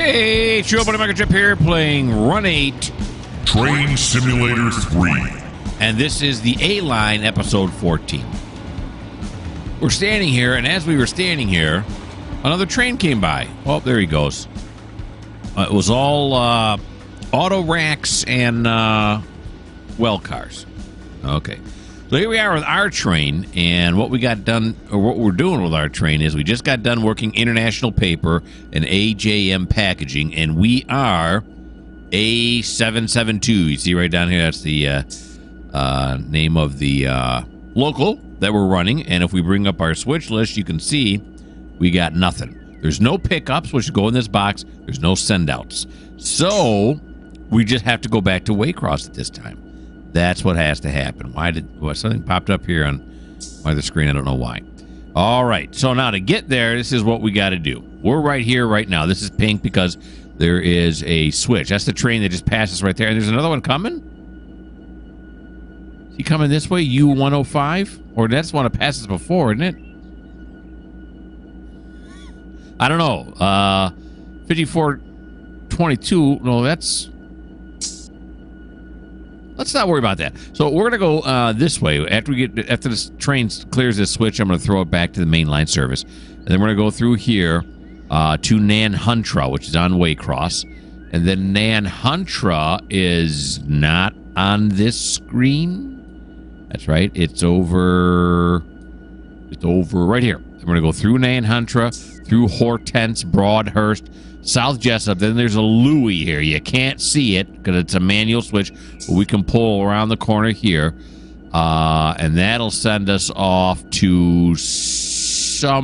Hey, it's your buddy Mikerowchip here playing Run 8 Train Simulator 3. And this is the A-Line episode 14. We're standing here, and as we were standing here, another train came by. Oh, there he goes. It was all auto racks and well cars. Okay. So here we are with our train, and what we got done, or what we're doing with our train is we just got done working international paper and AJM packaging, and we are A772. You see right down here, that's the name of the local that we're running, and if we bring up our switch list, you can see we got nothing. There's no pickups, which go in this box. There's no sendouts. So we just have to go back to Waycross at this time. That's what has to happen. Something popped up here on the screen? I don't know why. All right. So now to get there, this is what we got to do. We're right here right now. This is pink because there is a switch. That's the train that just passes right there. And there's another one coming. Is he coming this way? U105? Or that's the one that passes before, isn't it? I don't know. 5422. No, that's... Let's not worry about that. So we're gonna go this way. After this train clears this switch, I'm gonna throw it back to the mainline service, and then we're gonna go through here to Nanhuntra, which is on Waycross, and then Nanhuntra is not on this screen. That's right. It's over right here. We're gonna go through Nanhuntra, through Hortense, Broadhurst, South Jessup. Then there's a Louis here. You can't see it because it's a manual switch, but we can pull around the corner here, and that'll send us off to somewhere.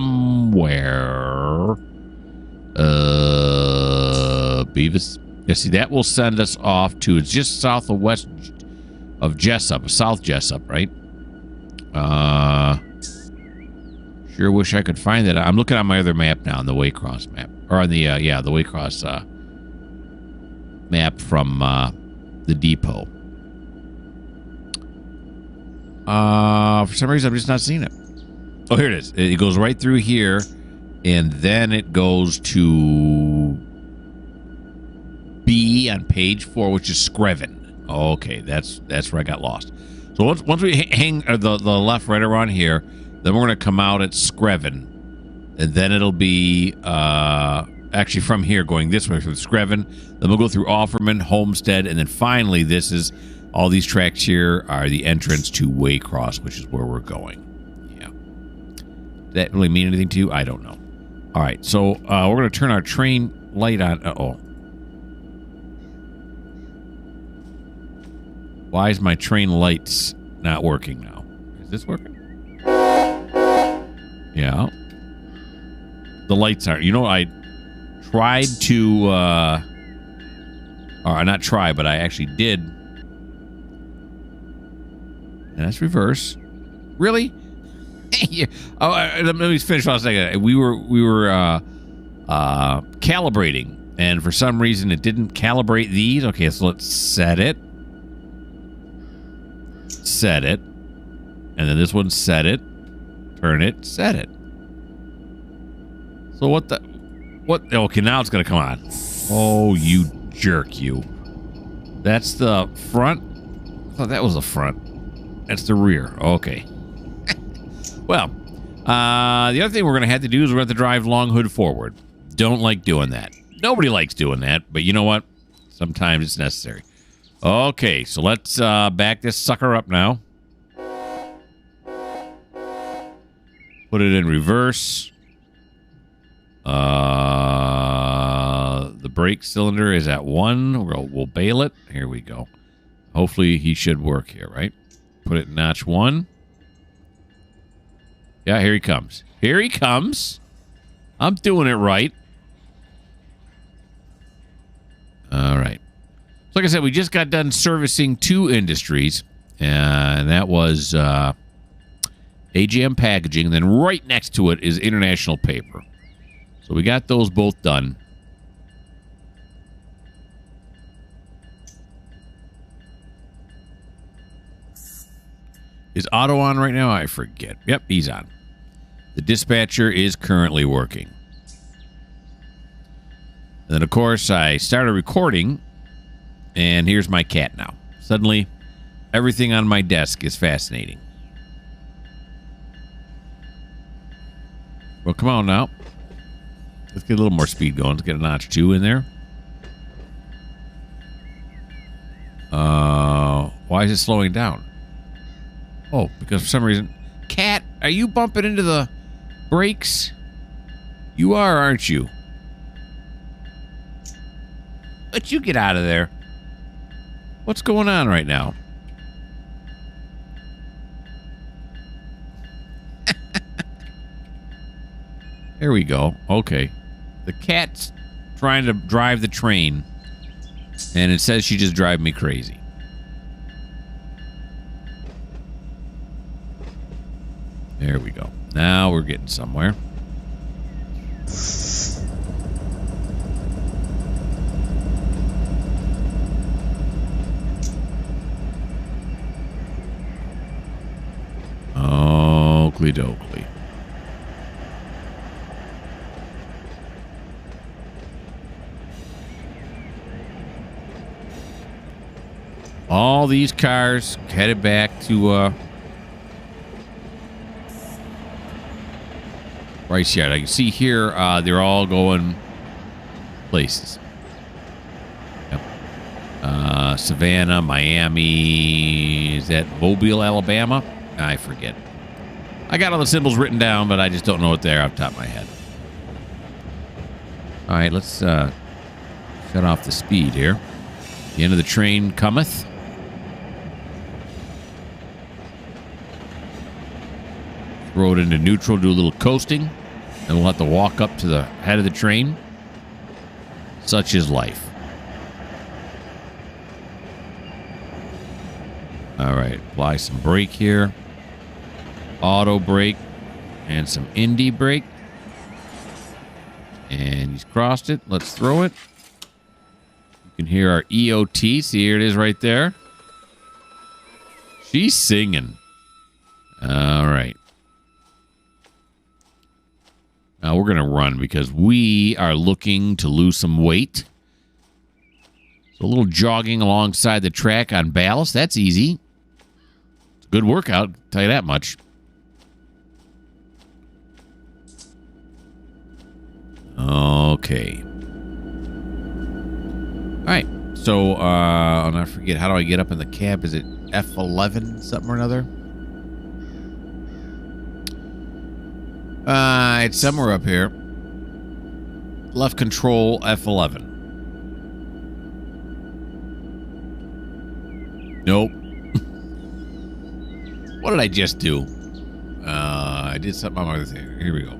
Beavis. Yeah, see, that will send us off to, it's just south of west of Jessup, South Jessup, right? Sure wish I could find that. I'm looking on my other map now, on the Waycross map. Or on the, the Waycross map from the depot. For some reason, I'm just not seeing it. Oh, here it is. It goes right through here, and then it goes to B on page 4, which is Screven. Okay, that's where I got lost. So once we hang the left right around here, then we're going to come out at Screven. And then it'll be actually from here going this way from Screven. Then we'll go through Offerman, Homestead, and then finally all these tracks here are the entrance to Waycross, which is where we're going. Yeah. Does that really mean anything to you? I don't know. All right, so we're going to turn our train light on. Uh-oh. Why is my train lights not working now? Is this working? Yeah. The lights aren't. You know, I tried to, or not try, but I actually did. And that's reverse. Really? Yeah. Oh, let me finish for a second. We were calibrating, and for some reason it didn't calibrate these. Okay, so let's set it. Set it. And then this one, set it. Turn it. Set it. So what? Okay, now it's going to come on. Oh, you jerk, you. That's the front? I thought that was the front. That's the rear. Okay. Well, the other thing we're going to have to do is we're going to have to drive long hood forward. Don't like doing that. Nobody likes doing that, but you know what? Sometimes it's necessary. Okay, so let's back this sucker up now. Put it in reverse. The brake cylinder is at 1. We'll bail it. Here we go. Hopefully he should work here, right? Put it in notch 1. Yeah, here he comes. Here he comes. I'm doing it right. All right. So like I said, we just got done servicing 2 industries, and that was AGM packaging, and then right next to it is international paper. So we got those both done. Is Otto on right now? I forget. Yep, he's on. The dispatcher is currently working. And then, of course, I started recording, and here's my cat now. Suddenly, everything on my desk is fascinating. Well, come on now. Let's get a little more speed going. Let's get a notch 2 in there. Why is it slowing down? Oh, because for some reason... Cat, are you bumping into the brakes? You are, aren't you? Let you get out of there. What's going on right now? There we go. Okay. The cat's trying to drive the train, and it says she just drive me crazy. There we go. Now we're getting somewhere. Oakley dokley. All these cars headed back to Rice Yard. I can see here they're all going places. Yep. Savannah, Miami. Is that Mobile, Alabama? I forget. I got all the symbols written down, but I just don't know what they're off the top of my head. All right, let's shut off the speed here. The end of the train cometh. Throw it into neutral, do a little coasting. Then we'll have to walk up to the head of the train. Such is life. All right, apply some brake here. Auto brake and some indie brake. And he's crossed it. Let's throw it. You can hear our EOT. See, here it is right there. She's singing. All right. Now we're going to run because we are looking to lose some weight. So a little jogging alongside the track on ballast. That's easy. It's a good workout, I'll tell you that much. Okay. All right. So, and I forget, how do I get up in the cab? Is it F11 something or another? It's somewhere up here. Left control F11. Nope. What did I just do? I did something on my other thing. Here we go.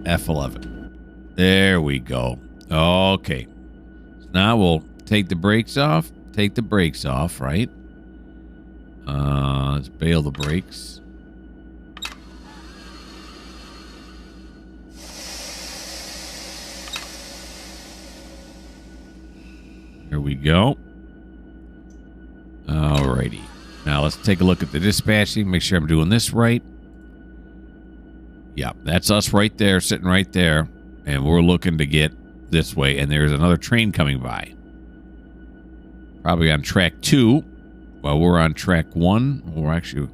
F11. There we go. Okay. So now we'll take the brakes off. Take the brakes off, right? Let's bail the brakes. Here we go. Alrighty. Now let's take a look at the dispatching. Make sure I'm doing this right. Yeah, that's us right there, sitting right there. And we're looking to get this way. And there's another train coming by. Probably on track 2. Well, we're on track 1. We're actually...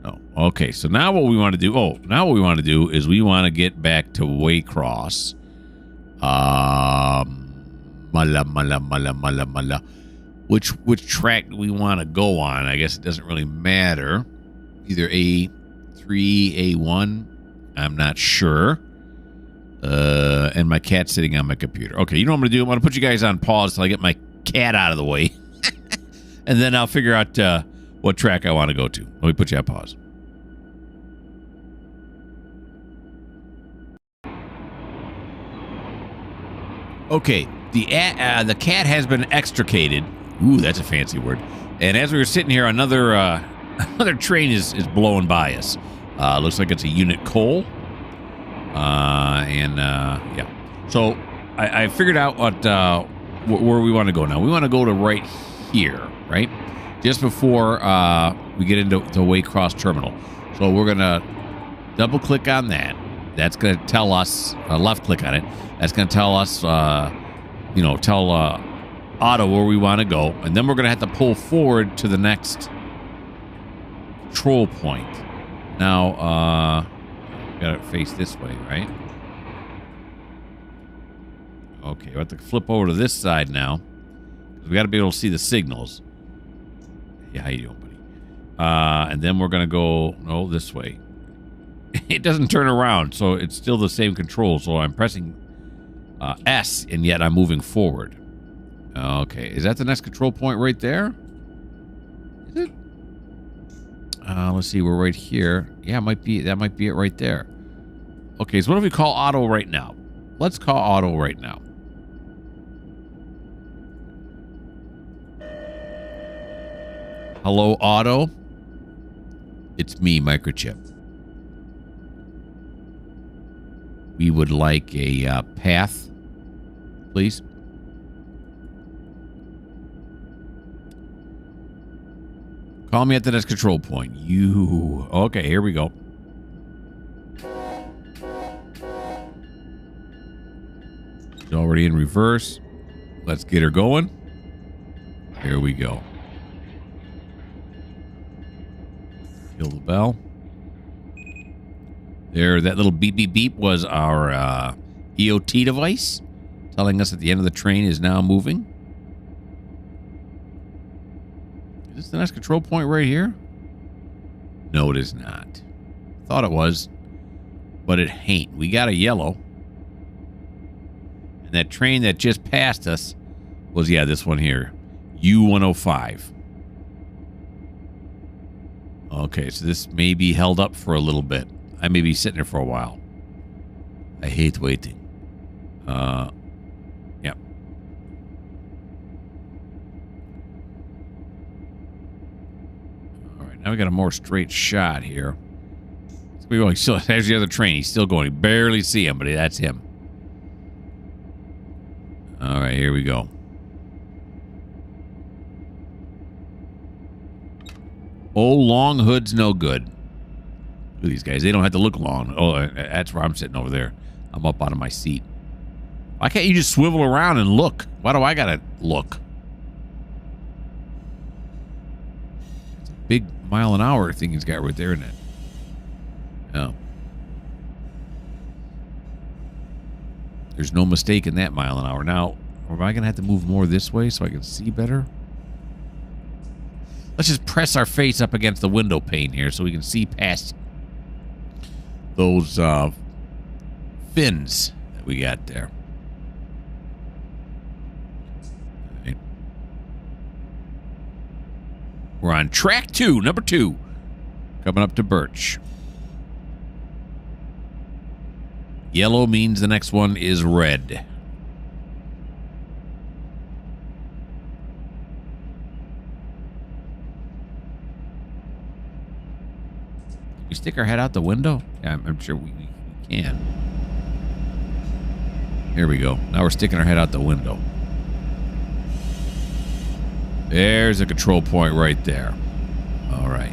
No. Okay, so now what we want to do... Oh, now what we want to do is we want to get back to Waycross. Mala. Which track do we want to go on? I guess it doesn't really matter. Either A3, A1. I'm not sure. And my cat's sitting on my computer. Okay, you know what I'm going to do? I'm going to put you guys on pause till I get my cat out of the way. And then I'll figure out what track I want to go to. Let me put you on pause. Okay, the cat has been extricated. Ooh, that's a fancy word. And as we were sitting here, another train is blowing by us. Looks like it's a unit coal. Yeah. So I figured out where we want to go now. We want to go to right here, right? Just before we get into the Waycross Terminal. So we're going to double click on that. That's going to tell us, left click on it. That's going to tell us, tell auto where we want to go. And then we're going to have to pull forward to the next control point. Now, got to face this way, right? Okay, we have to flip over to this side now. We got to be able to see the signals. Yeah, how you doing, buddy? And then we're going to go, this way. It doesn't turn around, so it's still the same control. So I'm pressing S, and yet I'm moving forward. Okay, is that the next control point right there? Is it? Let's see, we're right here. Yeah, that might be it right there. Okay, so what if we call auto right now? Let's call auto right now. Hello, auto. It's me, Mikerowchip. We would like a path, please. Call me at the next control point. Okay, here we go. She's already in reverse. Let's get her going. Here we go. Kill the bell. There, that little beep, beep, beep was our EOT device telling us that the end of the train is now moving. Is this the next control point right here? No, it is not. Thought it was, but it ain't. We got a yellow. And that train that just passed us was, this one here. U-105. Okay, so this may be held up for a little bit. I may be sitting there for a while. I hate waiting. Yep. All right, now we got a more straight shot here. There's the other train. He's still going. You barely see him, but that's him. All right, here we go. Oh, long hood's no good. Look at these guys. They don't have to look long. Oh, that's where I'm sitting over there. I'm up out of my seat. Why can't you just swivel around and look? Why do I gotta look? It's a big mile-an-hour thing he's got right there, isn't it? Oh. There's no mistake in that mile an hour. Now, am I gonna have to move more this way so I can see better? Let's just press our face up against the window pane here so we can see past those fins that we got there. All right. We're on track 2, number 2. Coming up to Birch. Yellow means the next one is red. We stick our head out the window? Yeah, I'm sure we can. Here we go. Now we're sticking our head out the window. There's a control point right there. All right.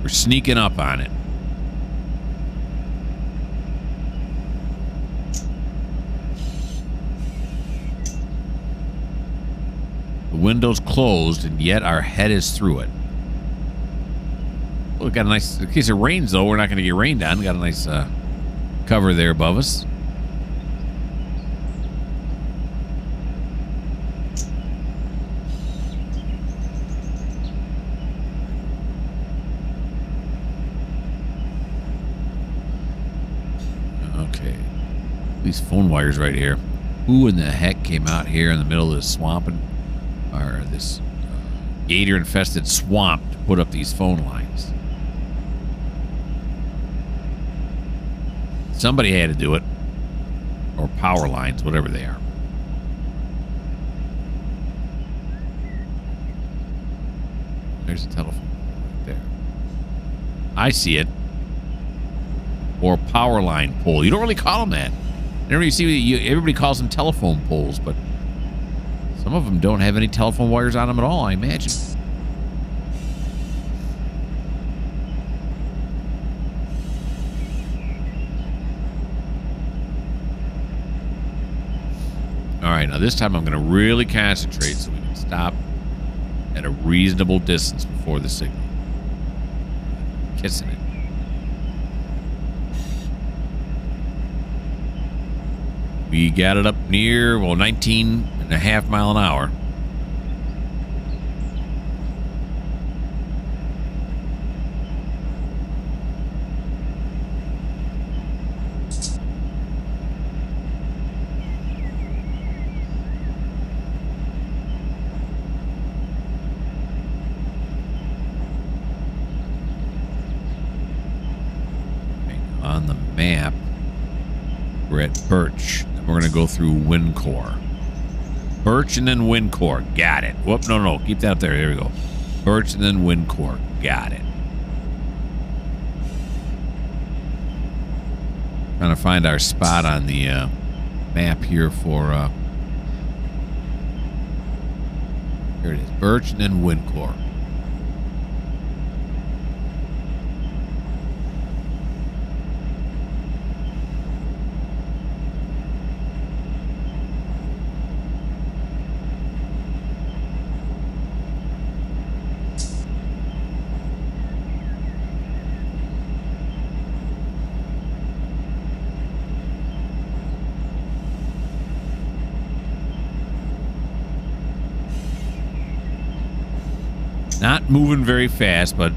We're sneaking up on it. The window's closed, and yet our head is through it. Well, we got a nice, in case it rains, though, we're not going to get rained on. We got a nice cover there above us. Okay. These phone wires right here. Who in the heck came out here in the middle of this swamp or this gator-infested swamp to put up these phone lines? Somebody had to do it. Or power lines, whatever they are. There's a telephone right there. I see it. Or power line pole. You don't really call them that. Everybody calls them telephone poles, but some of them don't have any telephone wires on them at all, I imagine. Now this time I'm going to really concentrate so we can stop at a reasonable distance before the signal. Kissing it. We got it up near, well, 19.5 miles an hour. On the map, we're at Birch. Then we're going to go through Windcore. Birch and then Windcore. Got it. Whoop, no. Keep that up there. There we go. Birch and then Windcore. Got it. Trying to find our spot on the map here for... here it is. Birch and then Windcore. Not moving very fast, but...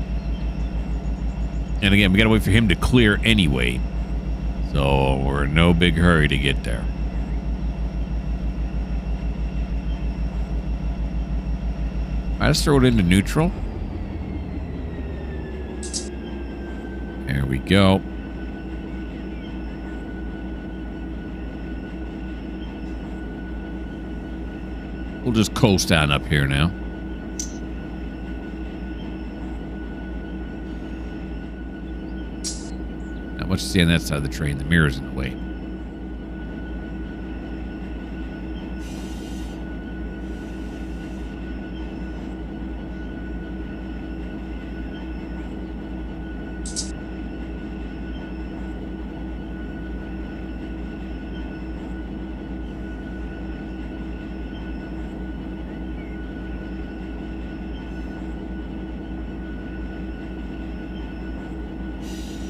And again, we gotta wait for him to clear anyway. So, we're in no big hurry to get there. Alright, let's throw it into neutral. There we go. We'll just coast on up here now. Not much to see on that side of the train. The mirror's in the way.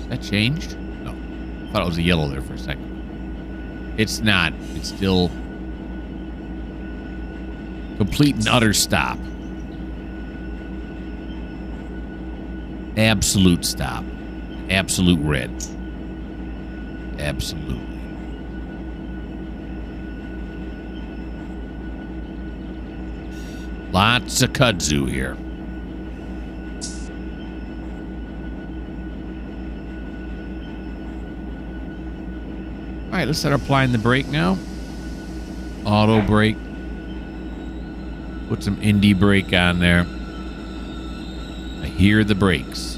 That changed? No. I thought it was a yellow there for a second. It's not. It's still complete and utter stop. Absolute stop. Absolute red. Absolutely. Lots of kudzu here. All right, let's start applying the brake now. Auto brake. Put some indie brake on there. I hear the brakes.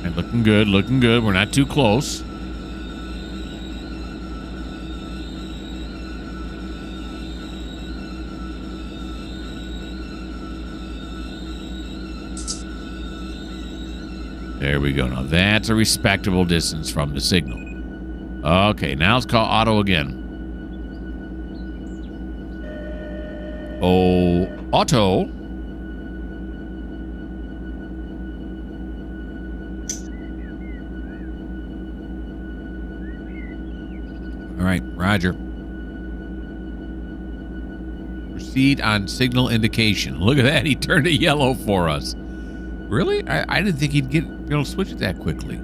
And looking good, looking good. We're not too close. There we go. Now that's a respectable distance from the signal. Okay, now let's call auto again. Oh, auto. All right, Roger. Proceed on signal indication. Look at that. He turned it yellow for us. Really? I didn't think he'd be able to switch it that quickly.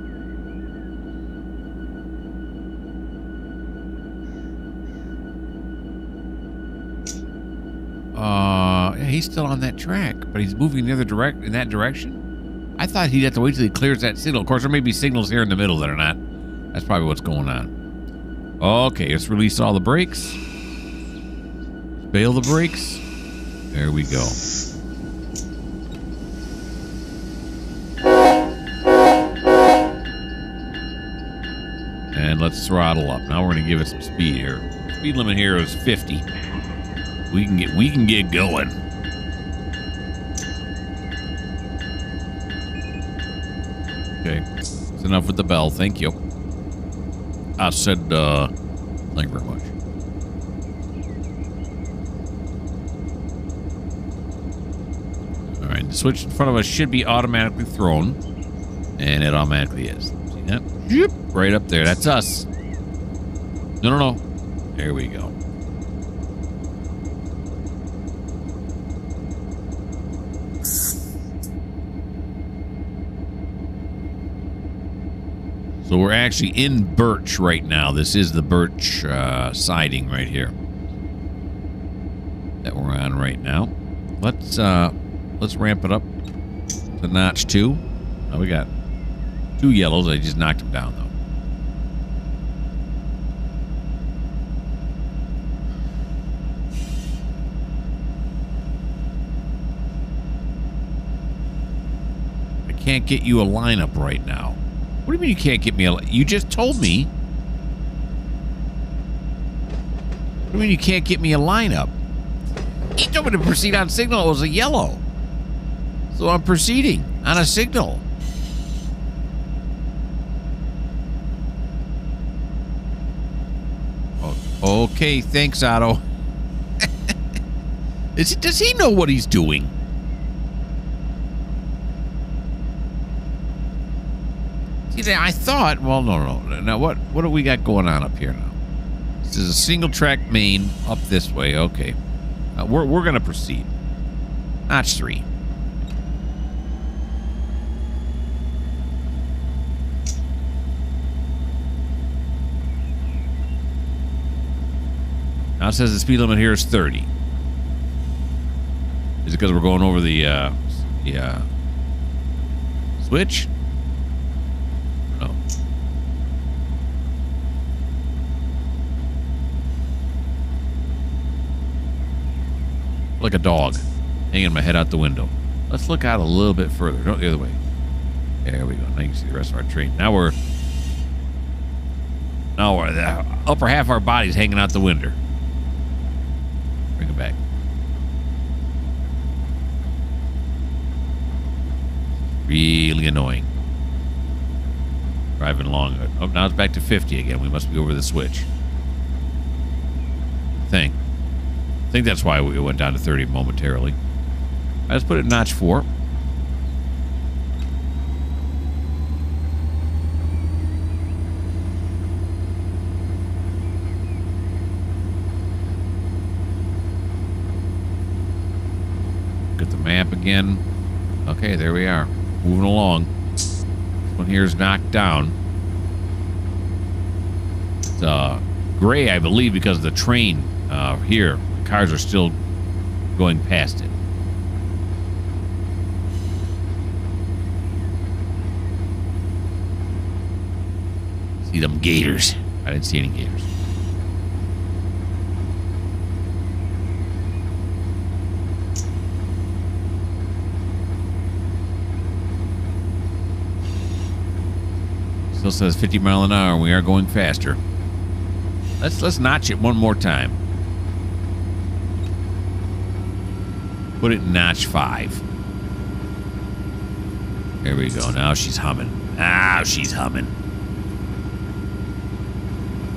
Yeah, he's still on that track, but he's moving the other in that direction. I thought he'd have to wait till he clears that signal. Of course, there may be signals here in the middle that are not. That's probably what's going on. Okay, let's release all the brakes. Bail the brakes. There we go. And let's throttle up. Now we're going to give it some speed here. Speed limit here is 50. We can get going. Okay. That's enough with the bell. Thank you. I said, thank you very much. All right, the switch in front of us should be automatically thrown. And it automatically is. See that? Yep. Right up there. That's us. No. There we go. So we're actually in Birch right now. This is the Birch siding right here that we're on right now. Let's ramp it up to notch 2. Oh, we got 2 yellows. I just knocked them down though. I can't get you a lineup right now. What do you mean you can't get me a... You just told me. What do you mean you can't get me a lineup? You told me to proceed on signal. It was a yellow. So I'm proceeding on a signal. Oh, okay, thanks, Otto. Does he know what he's doing? See, I thought, well, no. Now, what do we got going on up here now? This is a single track main up this way. Okay. We're going to proceed. Notch 3. Now it says the speed limit here is 30. Is it because we're going over the switch? No. Like a dog hanging my head out the window. Let's look out a little bit further. No, the other way. There we go. Now you can see the rest of our train. Now we're the upper half of our body's hanging out the window. Bring it back. Really annoying. Driving along. Oh, now it's back to 50 again. We must be over the switch. I think that's why we went down to 30 momentarily. Let's put it in notch 4. Get the map again. Okay, there we are. Moving along. This one here is knocked down. It's gray, I believe, because of the train here. The cars are still going past it. See them gators. I didn't see any gators. Still says 50 miles an hour. We are going faster. Let's notch it one more time. Put it in notch 5. There we go. Now she's humming. Now she's humming.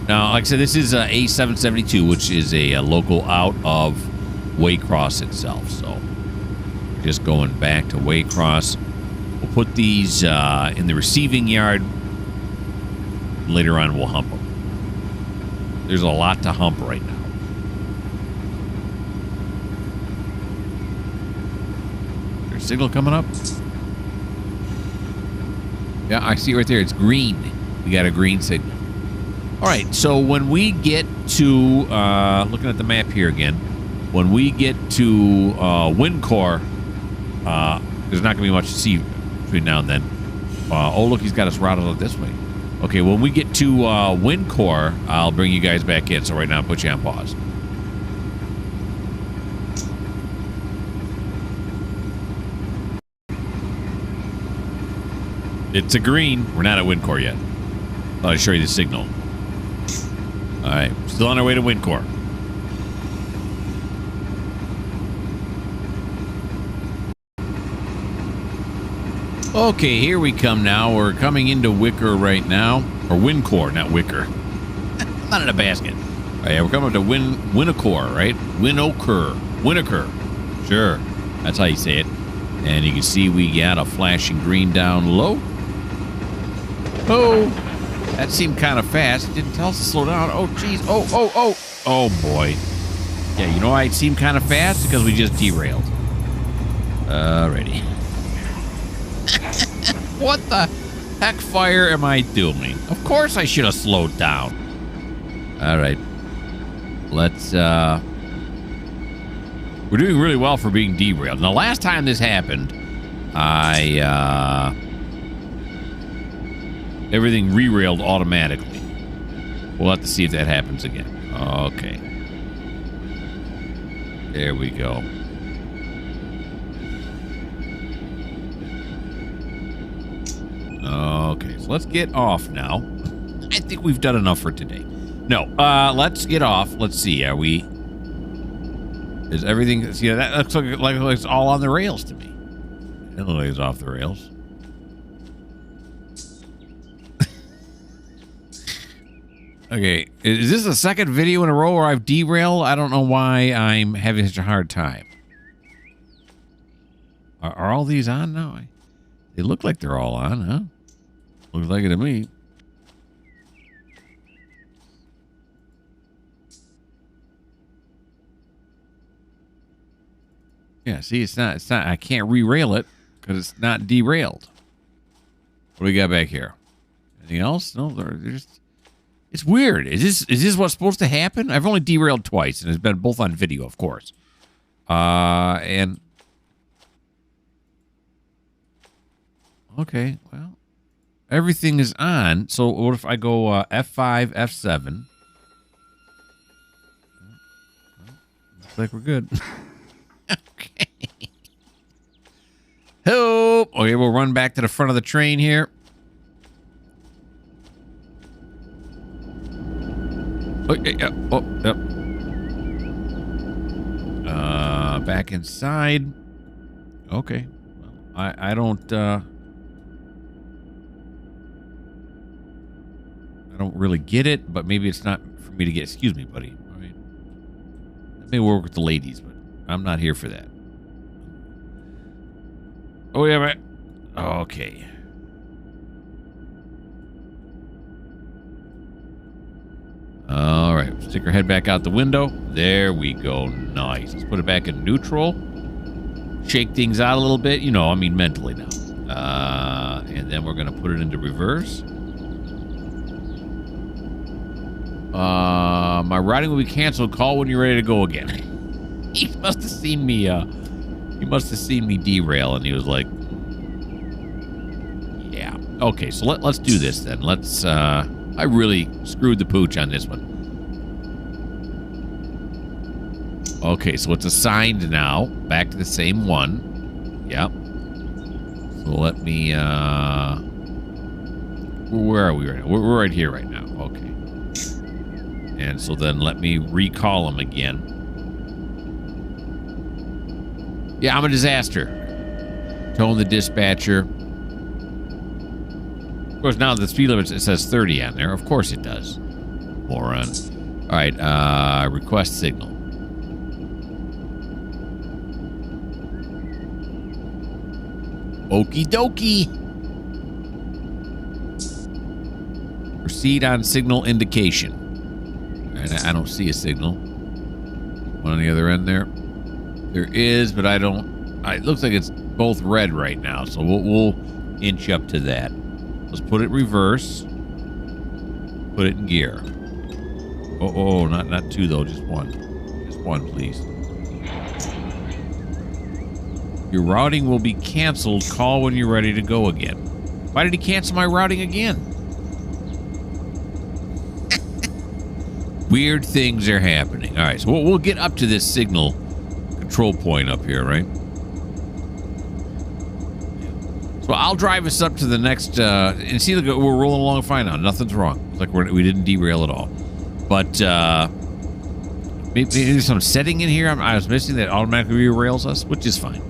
Now, like I said, this is A772, which is a local out of Waycross itself. So, just going back to Waycross. We'll put these in the receiving yard. Later on, we'll hump them. There's a lot to hump right now. Is there a signal coming up? Yeah, I see it right there. It's green. We got a green signal. All right, so when we get to, looking at the map here again, when we get to Windcore, there's not going to be much to see between now and then. Oh, look, he's got us routed out this way. Okay, when we get to Windcore, I'll bring you guys back in. So right now, I'll put you on pause. It's a green. We're not at Windcore yet. Thought I'd show you the signal. All right, still on our way to Windcore. Okay, here we come now. We're coming into Wicker right now. Or Wincore, not Wicker. Not in a basket. All right, we're coming to Winnacore, right? Winnacore. Sure. That's how you say it. And you can see we got a flashing green down low. Oh, that seemed kind of fast. It didn't tell us to slow down. Oh, geez. Oh, boy. Yeah, you know why it seemed kind of fast? Because we just derailed. Alrighty. What the heck fire am I doing? Of course I should have slowed down. Alright. Let's, we're doing really well for being derailed. Now, last time this happened, everything re-railed automatically. We'll have to see if that happens again. Okay. There we go. Okay, so let's get off now. I think we've done enough for today. No, let's get off. Let's see. Are we... Is everything... See, that looks like it's all on the rails to me. It looks like it's off the rails. Okay, is this the second video in a row where I've derailed? I don't know why I'm having such a hard time. Are all these on now? They look like they're all on, huh? Looks like it to me. Yeah, see, it's not, I can't re-rail it because it's not derailed. What do we got back here? Anything else? No, they're just, it's weird. Is this what's supposed to happen? I've only derailed twice, and it's been both on video, of course. And okay, well, everything is on. So what if I go F5, F7? Looks like we're good. Okay. Help! Okay, we'll run back to the front of the train here. Yep. Back inside. Okay. Well, I don't really get it, but maybe it's not for me to get. Excuse me, buddy. All right. That may work with the ladies, but I'm not here for that. Oh, yeah, but okay. All right, stick our head back out the window. There we go. Nice. Let's put it back in neutral. Shake things out a little bit. You know, I mean mentally now. And then we're going to put it into reverse. My routing will be canceled. Call when you're ready to go again. He must have seen me, derail, and he was like, yeah. Okay, so let's do this then. Let's, I really screwed the pooch on this one. Okay, so it's assigned now. Back to the same one. Yep. So let me, where are we right now? We're right here right now. Okay. And so then let me recall him again. Yeah, I'm a disaster. Tone the dispatcher. Of course, now the speed limit, it says 30 on there. Of course it does. Moron. All right, request signal. Okie dokie. Proceed on signal indication. And I don't see a signal. One on the other end there. There is, but I don't. It looks like it's both red right now, so we'll inch up to that. Let's put it reverse. Put it in gear. Oh, not two though, just one. Just one, please. Your routing will be canceled. Call when you're ready to go again. Why did he cancel my routing again? Weird things are happening. All right, so we'll get up to this signal control point up here, right? So I'll drive us up to the next, and see, look, we're rolling along fine now. Nothing's wrong. It's like we didn't derail at all. But maybe there's some setting in here I was missing that automatically derails us, which is fine.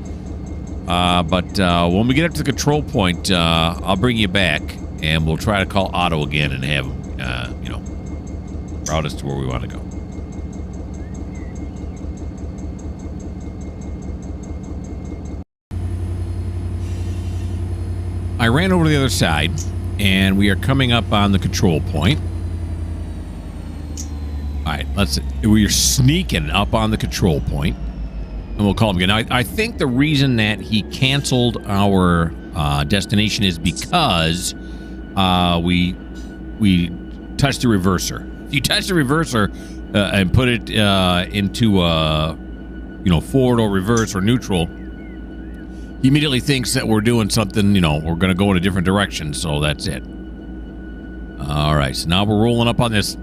But when we get up to the control point, I'll bring you back, and we'll try to call Otto again and have him, route us to where we want to go. I ran over to the other side, and we are coming up on the control point. All right, we are sneaking up on the control point, and we'll call him again. Now, I think the reason that he canceled our destination is because we touched the reverser. If you touch the reverser and put it into forward or reverse or neutral, he immediately thinks that we're doing something, we're going to go in a different direction, so that's it. All right, so now we're rolling up on this.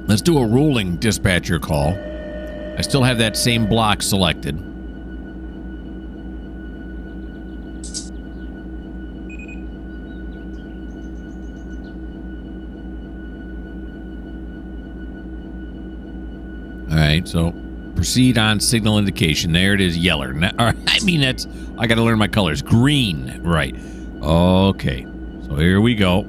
Let's do a rolling dispatcher call. I still have that same block selected. All right, so proceed on signal indication. There it is, yeller. I got to learn my colors. Green, right. Okay, so here we go.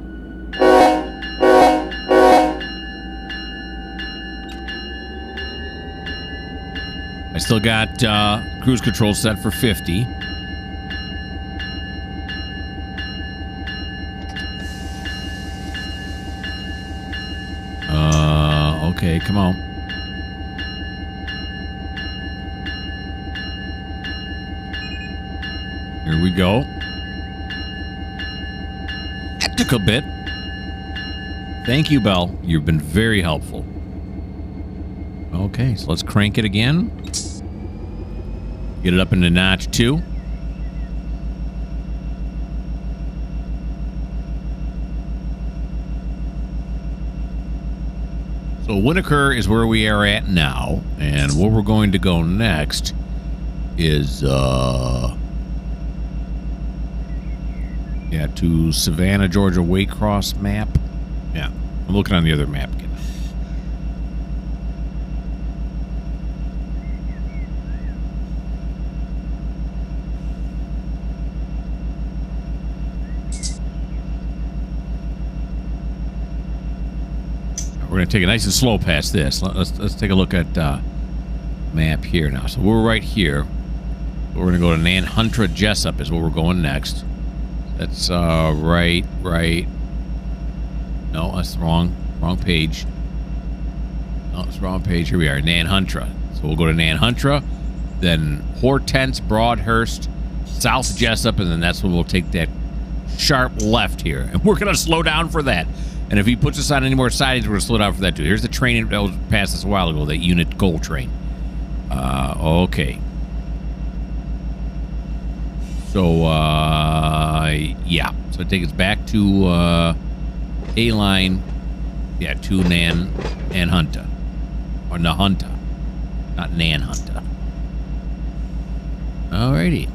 I still got cruise control set for 50. Okay, come on. Here we go. That took a bit. Thank you, Belle. You've been very helpful. Okay, so let's crank it again. Get it up into notch 2. So Winnaker is where we are at now, and where we're going to go next is to Savannah, Georgia, Waycross map. Yeah, I'm looking on the other map again. We're going to take it nice and slow past this. Let's take a look at map here now. So we're right here. We're going to go to Nanhuntra Jessup is where we're going next. That's right. No, that's wrong. Wrong page. No, it's wrong page. Here we are, Nanhuntra. So we'll go to Nanhuntra, then Hortense, Broadhurst, South Jessup, and then that's when we'll take that sharp left here. And we're going to slow down for that. And if he puts us on any more sidings, we're going to slow down for that too. Here's the train that was past us a while ago, that unit goal train. Okay. So, yeah. So take us back to A-line, yeah, to Nanhunta. Or Nahunta. Not Nanhunta. Alrighty.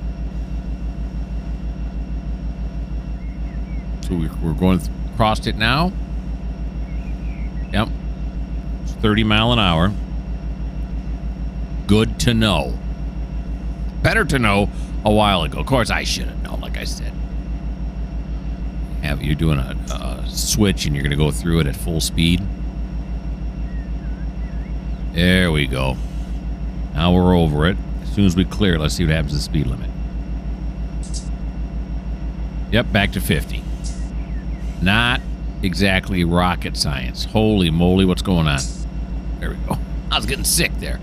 So we're going across it now. Yep. It's 30 mile an hour. Good to know. Better to know a while ago. Of course, I should have known, like I said. You're doing a switch and you're going to go through it at full speed. There we go. Now we're over it. As soon as we clear it, let's see what happens to the speed limit. Yep, back to 50. Not exactly rocket science. Holy moly, what's going on? There we go. I was getting sick there.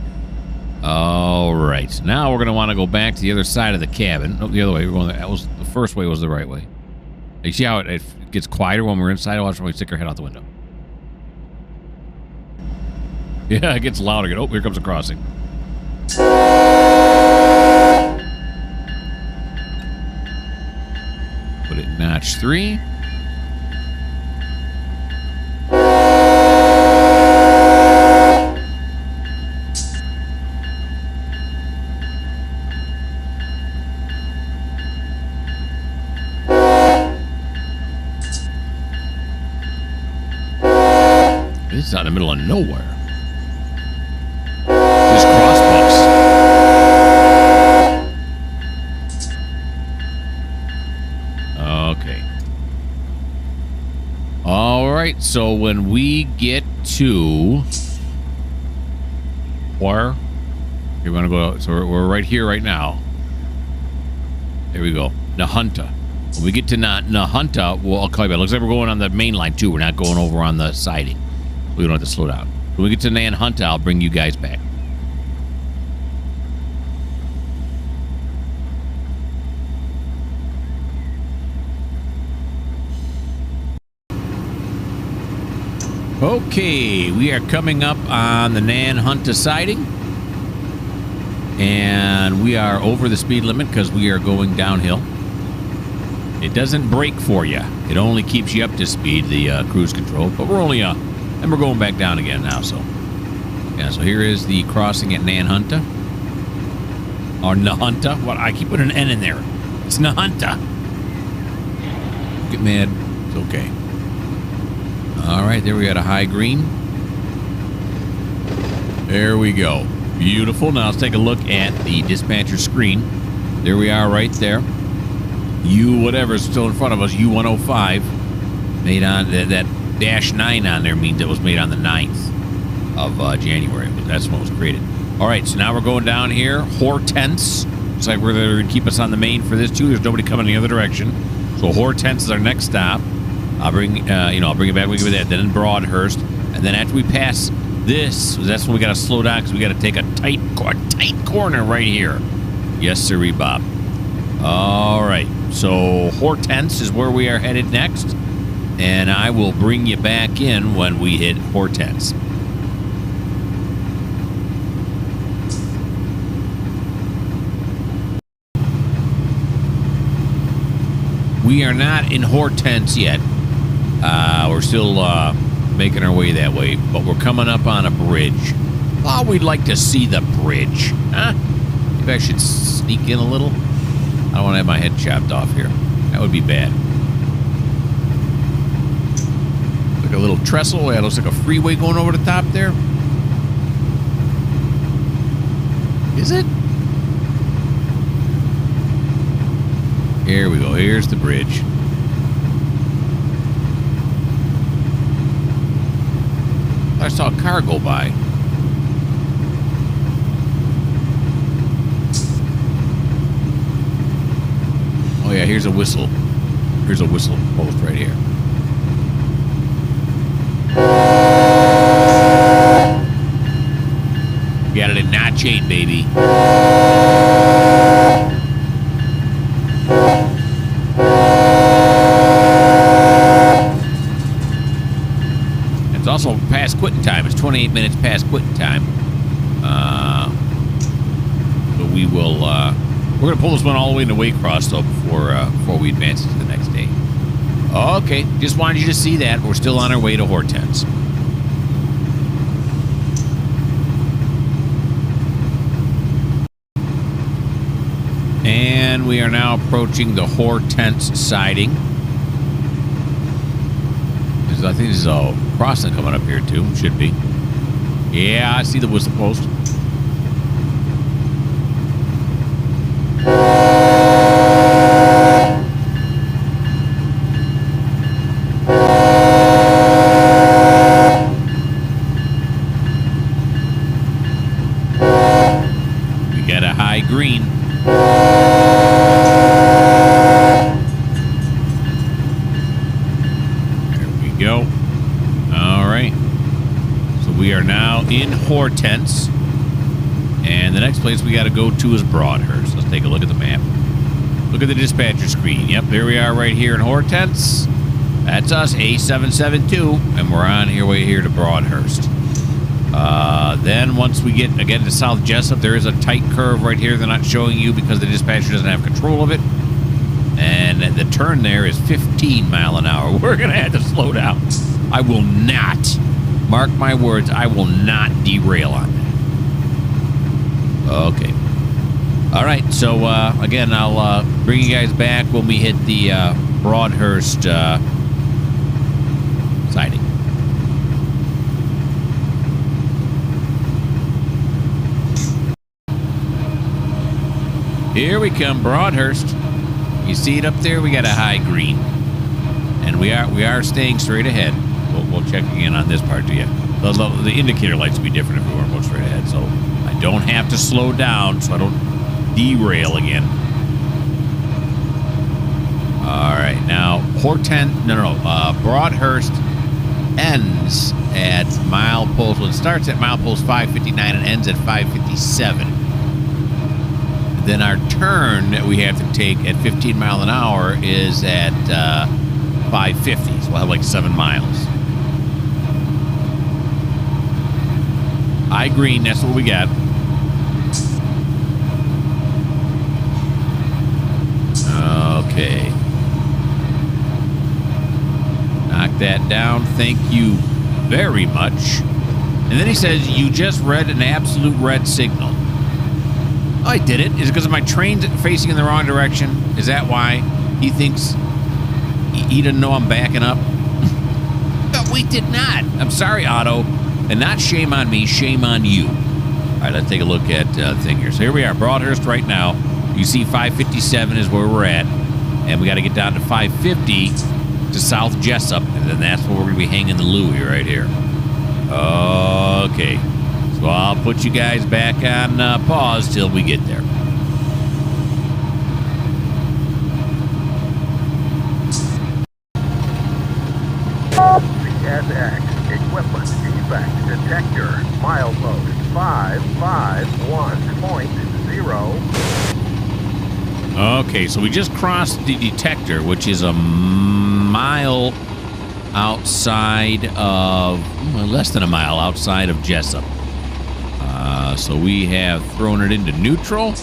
All right. Now we're going to want to go back to the other side of the cabin. No, the other way. We're going. That was the first way was the right way. You see how it gets quieter when we're inside? Watch when we stick our head out the window. Yeah, it gets louder again. Oh, here comes a crossing. Put it in notch 3. This is out in the middle of nowhere. Just crossbucks. right, so when we get to where you're going to go, so we're right here right now. There we go, Nahunta. When we get to Nahunta, well, I'll call you back. Looks like we're going on the main line too. We're not going over on the siding. We don't have to slow down. When we get to Nahunta, I'll bring you guys back. Okay, we are coming up on the Nahunta siding. And we are over the speed limit because we are going downhill. It doesn't brake for you. It only keeps you up to speed, the cruise control. But we're only and we're going back down again now. So yeah, so here is the crossing at Nahunta. Or Nahunta. What? I keep putting an N in there. It's Nahunta. Get mad. It's okay. All right, there we got a high green. There we go. Beautiful. Now let's take a look at the dispatcher screen. There we are right there. Whatever's still in front of us, U-105. Made on that dash 9 on there means it was made on the 9th of January. That's when it was created. All right, so now we're going down here. Hortense. Looks like we're going to keep us on the main for this too. There's nobody coming the other direction. So Hortense is our next stop. I'll bring I'll bring it back. We give it that. Then in Broadhurst, and then after we pass this, that's when we got to slow down because we got to take a tight corner right here. Yes, sirree, Bob. All right, so Hortense is where we are headed next, and I will bring you back in when we hit Hortense. We are not in Hortense yet. We're still making our way that way, but we're coming up on a bridge. Oh, we'd like to see the bridge. Huh? Maybe I should sneak in a little. I don't want to have my head chopped off here. That would be bad. Like a little trestle. Yeah, it looks like a freeway going over the top there. Is it? Here we go. Here's the bridge. I saw a car go by. Oh yeah, here's a whistle. Here's a whistle post right here. Got it at Notch 8, baby. It's also past quitting time. It's 28 minutes past quitting time. So we will. We're gonna pull this one all the way into Waycross though before we advance to the next day. Okay, just wanted you to see that. We're still on our way to Hortense. And we are now approaching the Hortense siding. I think there's a crossing coming up here too. Should be. Yeah, I see the whistle post. We got a high green. Go. All right. So we are now in Hortense. And the next place we got to go to is Broadhurst. Let's take a look at the map. Look at the dispatcher screen. Yep, there we are right here in Hortense. That's us, A772. And we're on our way here to Broadhurst. Then once we get, again, to South Jessup, there is a tight curve right here they're not showing you because the dispatcher doesn't have control of it. And the turn there is 15 miles an hour. We're going to have to slow down. I will not, mark my words, I will not derail on that. Okay. All right. So, again, I'll bring you guys back when we hit the Broadhurst siding. Here we come, Broadhurst. You see it up there? We got a high green. And we are staying straight ahead. we'll check again on this part. Yeah, the indicator lights will be different if we weren't going straight ahead, so I don't have to slow down, so I don't derail again. All right, now Broadhurst ends at milepost. Well, it starts at milepost 559 and ends at 557. Then our turn that we have to take at 15 miles an hour is at 550. So we'll have like 7 miles. High green, that's what we got. Okay. Knock that down. Thank you very much. And then he says, you just read an absolute red signal. Oh, I did it. Is it because of my train's facing in the wrong direction? Is that why he thinks he didn't know I'm backing up? But we did not. I'm sorry, Otto. And not shame on me, shame on you. All right, let's take a look at the thing here. So here we are, Broadhurst right now. You see 557 is where we're at. And we got to get down to 550 to South Jessup. And then that's where we're going to be hanging the Louie right here. Okay. So I'll put you guys back on pause till we get there. CSX equipment defect detector milepost 551.0. Okay, so we just crossed the detector, which is a mile outside of, less than a mile outside of Jessup. So we have thrown it into neutral.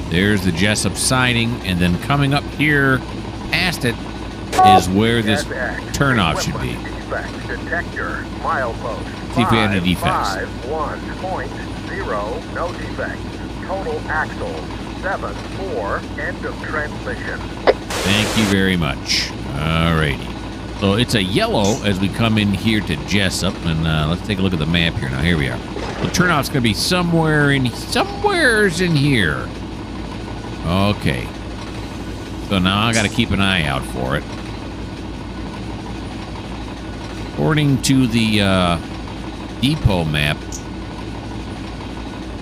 There's the Jessup siding, and then coming up here past it is where this turnoff should be. Detector milepost. See if we have any defects. 551.0, no defects. Total axle 7-4, end of transmission. Thank you very much. Alrighty. So it's a yellow as we come in here to Jessup, and let's take a look at the map here. Now here we are. The turnoff's going to be somewheres in here. Okay. So now I got to keep an eye out for it. According to the depot map,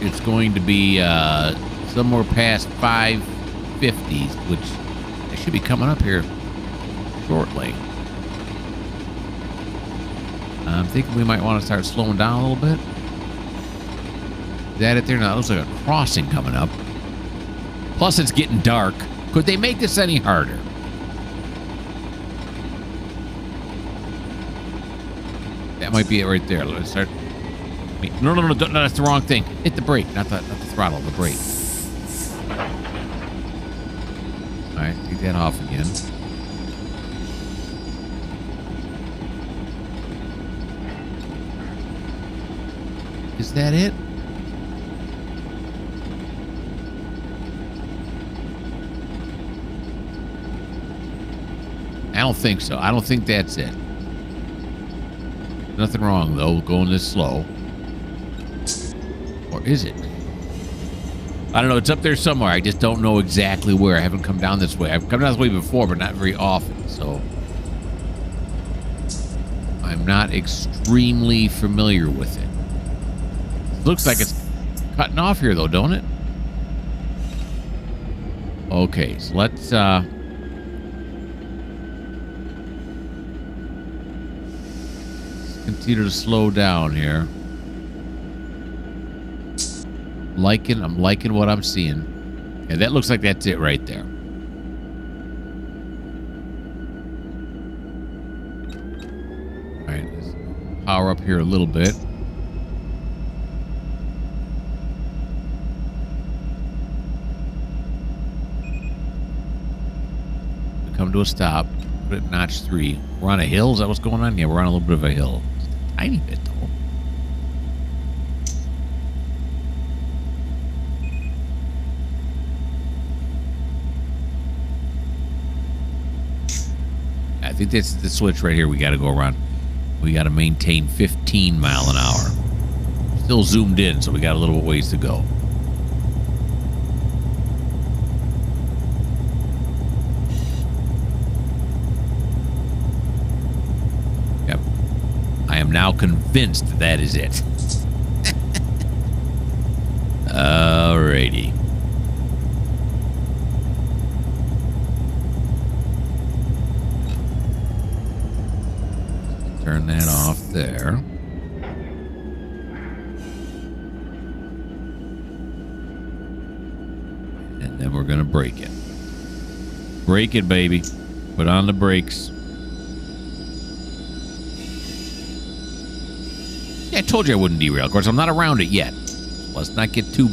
it's going to be somewhere past 550, which it should be coming up here shortly. I'm thinking we might want to start slowing down a little bit. Is that it there? Now, it looks like a crossing coming up. Plus, it's getting dark. Could they make this any harder? That might be it right there. Let's start. No, that's the wrong thing. Hit the brake, not the throttle, the brake. All right, take that off again. Is that it? I don't think so. I don't think that's it. Nothing wrong, though, going this slow. Or is it? I don't know. It's up there somewhere. I just don't know exactly where. I haven't come down this way. I've come down this way before, but not very often, so I'm not extremely familiar with it. Looks like it's cutting off here, though, don't it? Okay, so let's continue to slow down here. I'm liking what I'm seeing. Yeah, that looks like that's it right there. All right, let's power up here a little bit. Come to a stop. Put it at notch 3. We're on a hill. Is that what's going on? Yeah, we're on a little bit of a hill. Just a tiny bit, though. I think that's the switch right here we got to go around. We got to maintain 15 mile an hour. Still zoomed in, so we got a little ways to go. I am now convinced that is it. Alrighty. Turn that off there. And then we're going to brake it. Brake it, baby. Put on the brakes. Yeah, I told you I wouldn't derail. Of course, I'm not around it yet. Let's not get too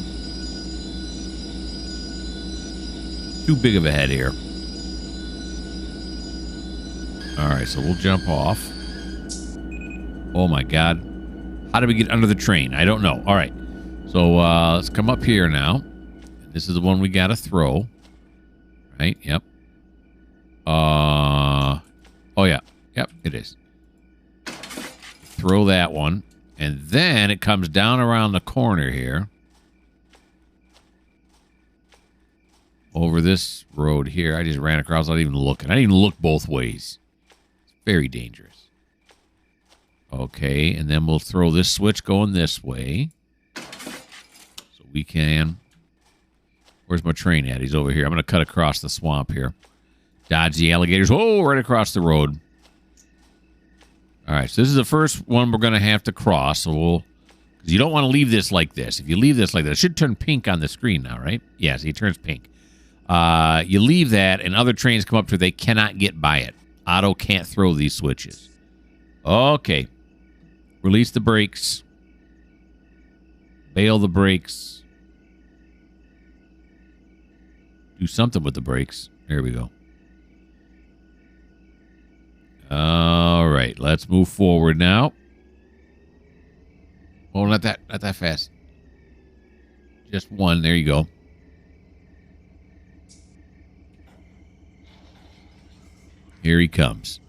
big of a head here. All right, so we'll jump off. Oh, my God. How do we get under the train? I don't know. All right. So let's come up here now. This is the one we got to throw. Right? Yep. Oh, yeah. Yep, it is. Throw that one. And then it comes down around the corner here. Over this road here. I just ran across without even looking. I didn't even look both ways. It's very dangerous. Okay, and then we'll throw this switch going this way. So we can... Where's my train at? He's over here. I'm going to cut across the swamp here. Dodge the alligators. Oh, right across the road. All right, so this is the first one we're going to have to cross. So we'll... Because you don't want to leave this like this. If you leave this like that, it should turn pink on the screen now, right? Yeah, see, it turns pink. You leave that, and other trains come up to it. They cannot get by it. Otto can't throw these switches. Okay. Release the brakes. Bail the brakes. Do something with the brakes. There we go. All right, let's move forward now. Oh, not that fast. Just one. There you go. Here he comes.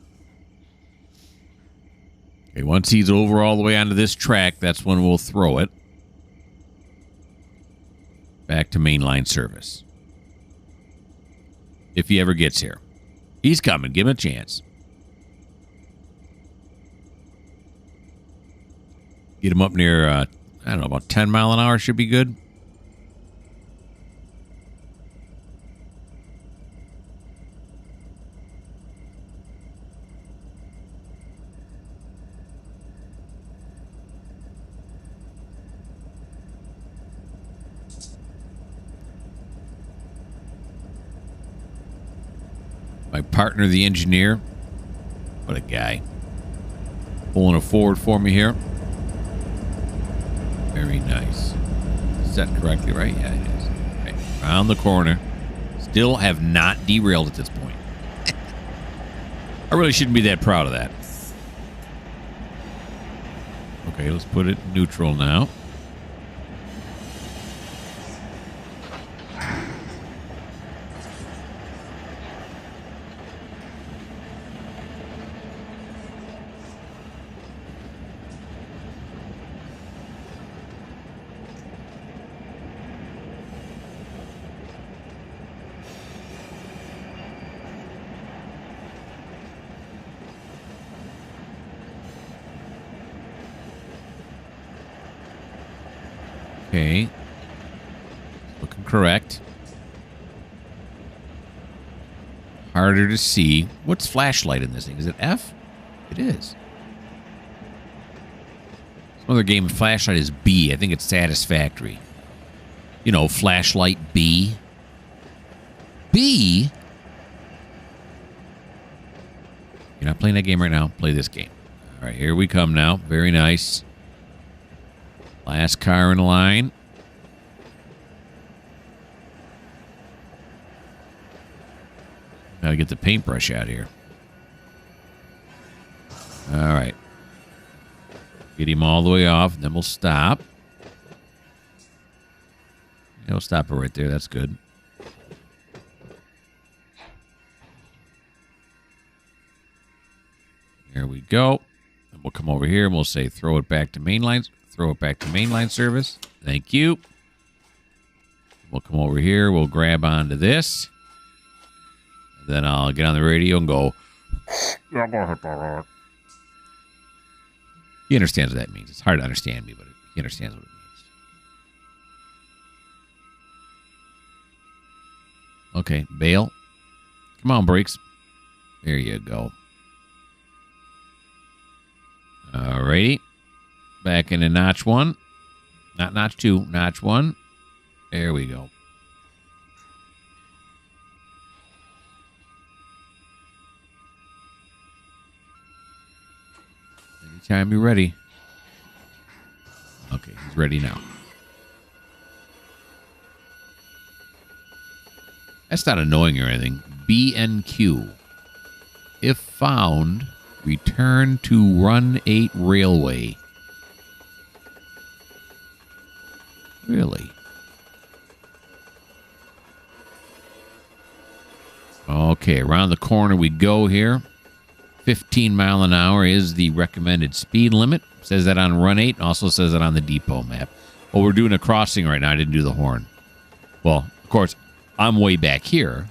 Okay, once he's over all the way onto this track, that's when we'll throw it back to mainline service. If he ever gets here. He's coming. Give him a chance. Get him up near, I don't know, about 10 mile an hour should be good. My partner, the engineer. What a guy. Pulling it forward for me here. Very nice. Set correctly, right? Yeah, it is. Right. Around the corner. Still have not derailed at this point. I really shouldn't be that proud of that. Okay, let's put it neutral now. Okay. Looking correct. Harder to see. What's flashlight in this thing? Is it F? It is. Some other game flashlight is B. I think it's satisfactory. You know, flashlight B. B? You're not playing that game right now. Play this game. All right, here we come now. Very nice. Last car in line. Gotta get the paintbrush out here. All right. Get him all the way off, then we'll stop. Yeah, we'll stop it right there. That's good. There we go. And we'll come over here and we'll say throw it back to mainline. Throw it back to mainline service. Thank you. We'll come over here. We'll grab onto this. Then I'll get on the radio and go. He understands what that means. It's hard to understand me, but he understands what it means. Okay, bail. Come on, brakes. There you go. Alrighty. Back into notch 1. Not notch 2, notch 1. There we go. Anytime you're ready. Okay, he's ready now. That's not annoying or anything. B and Q. If found, return to Run 8 Railway. Really? Okay, around the corner we go here. 15 mile an hour is the recommended speed limit. Says that on Run 8. Also says that on the depot map. Well, we're doing a crossing right now. I didn't do the horn. Well, of course, I'm way back here.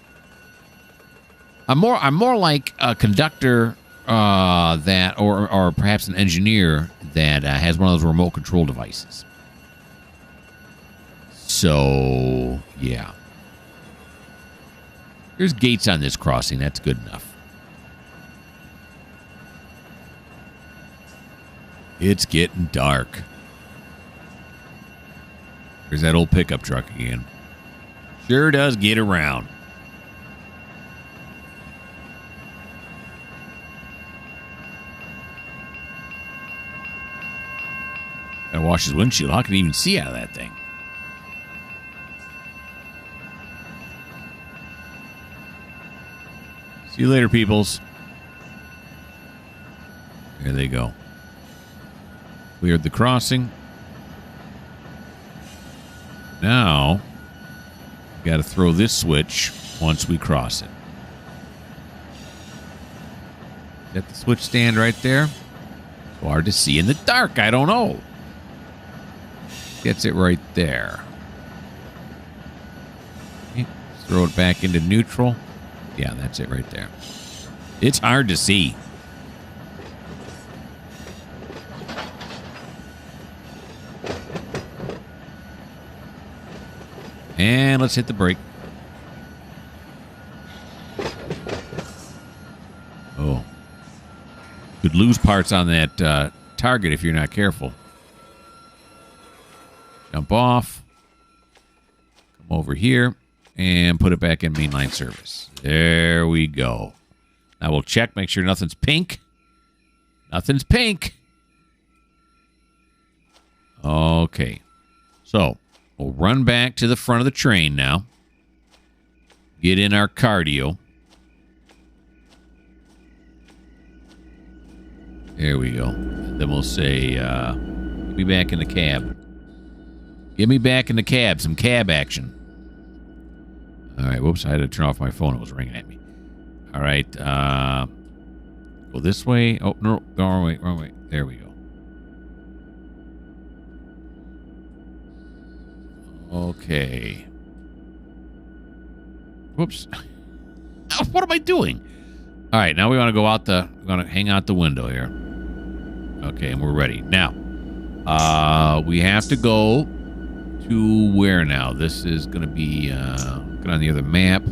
I'm more like a conductor that, or perhaps an engineer that has one of those remote control devices. So, yeah. There's gates on this crossing. That's good enough. It's getting dark. There's that old pickup truck again. Sure does get around. Gotta wash his windshield. How can he even see out of that thing? See you later, peoples. There they go. Cleared the crossing. Now, got to throw this switch once we cross it. Is that the switch stand right there? So hard to see in the dark. I don't know. Gets it right there. Okay, throw it back into neutral. Yeah, that's it right there. It's hard to see. And let's hit the brake. Oh. Could lose parts on that target if you're not careful. Jump off. Come over here. And put it back in mainline service. There we go. Now we'll check, make sure nothing's pink. Nothing's pink. Okay. So, we'll run back to the front of the train now. Get in our cardio. There we go. Then we'll say, get me back in the cab. Get me back in the cab. Some cab action. All right. Whoops. I had to turn off my phone. It was ringing at me. All right. Go this way. Oh, no. Wrong way. Wrong way. There we go. Okay. Whoops. What am I doing? All right. Now we want to go out the... We're going to hang out the window here. Okay. And we're ready. Now, we have to go to where now? This is going to be... looking on the other map.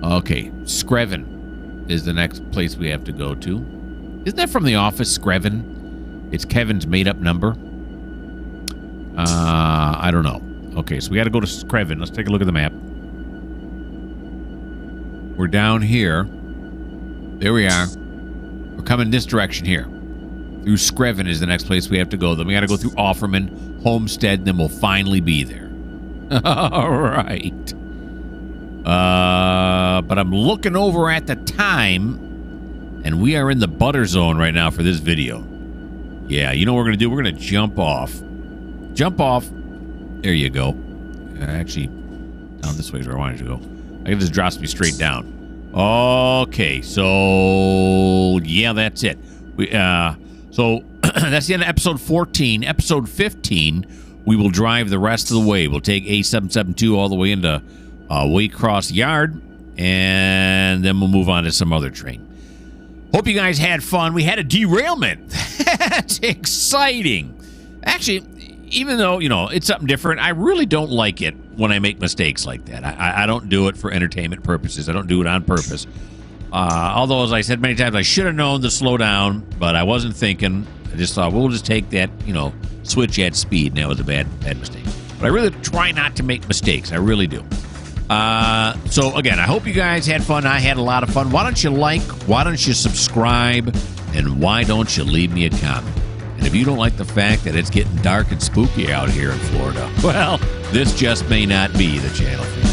Okay. Screven is the next place we have to go to. Isn't that from The Office, Screven? It's Kevin's made-up number. I don't know. Okay, so we got to go to Screven. Let's take a look at the map. We're down here. There we are. We're coming this direction here. Through Screven is the next place we have to go. Then we got to go through Offerman, Homestead, and then we'll finally be there. All right. But I'm looking over at the time, and we are in the butter zone right now for this video. Yeah, you know what we're going to do? We're going to jump off. Jump off. There you go. Actually, down this way is where I wanted to go. I guess this drops me straight down. Okay, so yeah, that's it. So that's the end of episode 14. Episode 15, we will drive the rest of the way. We'll take A772 all the way into Waycross Yard, and then we'll move on to some other train. Hope you guys had fun. We had a derailment. That's exciting. Actually, even though, it's something different, I really don't like it when I make mistakes like that. I don't do it for entertainment purposes. I don't do it on purpose. Although, as I said many times, I should have known to slow down, but I wasn't thinking. I just thought, we'll just take that, switch at speed, and that was a bad mistake. But I really try not to make mistakes. I really do. So, again, I hope you guys had fun. I had a lot of fun. Why don't you like? Why don't you subscribe? And why don't you leave me a comment? And if you don't like the fact that it's getting dark and spooky out here in Florida, well, this just may not be the channel for you.